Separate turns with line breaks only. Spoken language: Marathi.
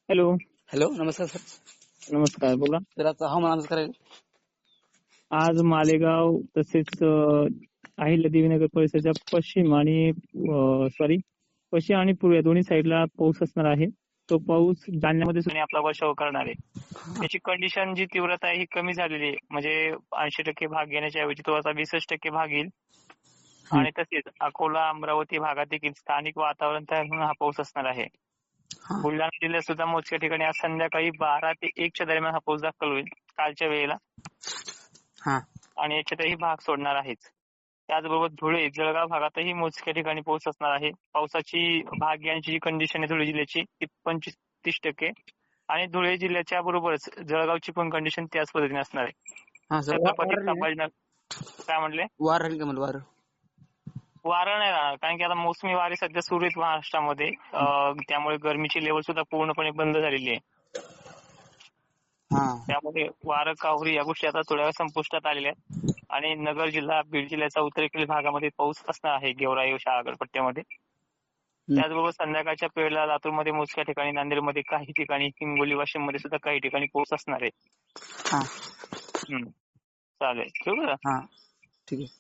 हॅलो.
हॅलो, नमस्कार सर.
नमस्कार, बोला.
तर आता हवामान अंदाज करायला
आज मालेगाव तसेच अहिल्यादेवीनगर परिसराच्या पश्चिम आणि पश्चिम आणि पूर्व या दोन्ही साईडला पाऊस असणार आहे. तो पाऊस जालन्यामध्ये सुद्धा आपला वर्षाव करणार आहे. त्याची कंडिशन जी तीव्रता आहे ही कमी झालेली आहे. म्हणजे 80% भाग घेण्याच्या ऐवजी तो आता 20% भाग येईल. आणि तसेच अकोला, अमरावती भागात देखील स्थानिक वातावरण तयार होऊन हा पाऊस असणार आहे. बुलढाणा जिल्ह्यात सुद्धा मोजक्या ठिकाणी आज संध्याकाळी 12 ते 1च्या दरम्यान हा पाऊस दाखल होईल कालच्या वेळेला. आणि याच्यातही भाग सोडणार आहेच. त्याचबरोबर धुळे, जळगाव भागातही मोजक्या ठिकाणी पाऊस असणार आहे. पावसाची भाग घेण्याची जी कंडिशन आहे धुळे जिल्ह्याची ती 25-30% आणि धुळे जिल्ह्याच्या बरोबरच जळगावची पण कंडिशन त्याच पद्धतीने असणार आहे. छत्रपती संभाजीनगर काय म्हणले?
वार राहील का म्हणलं?
वारं नाही राहणार, कारण की आता मोसमी वारे सध्या सुरू आहेत महाराष्ट्रामध्ये. त्यामुळे गरमीची लेवल सुद्धा पूर्णपणे बंद झालेली आहे. त्यामुळे वारं, काहुरी या गोष्टी आता थोड्या संपुष्टात आलेल्या आहेत. आणि नगर जिल्हा, बीड जिल्ह्याच्या उत्तरेकडील भागामध्ये पाऊस असणार आहे, गेवराई शहागड पट्ट्यामध्ये. त्याचबरोबर संध्याकाळच्या वेळेला लातूरमध्ये मोजक्या ठिकाणी, नांदेडमध्ये काही ठिकाणी, हिंगोली, वाशिम मध्ये सुद्धा काही ठिकाणी पाऊस असणार आहे. चालेल, ठेवू का?
ठीक आहे.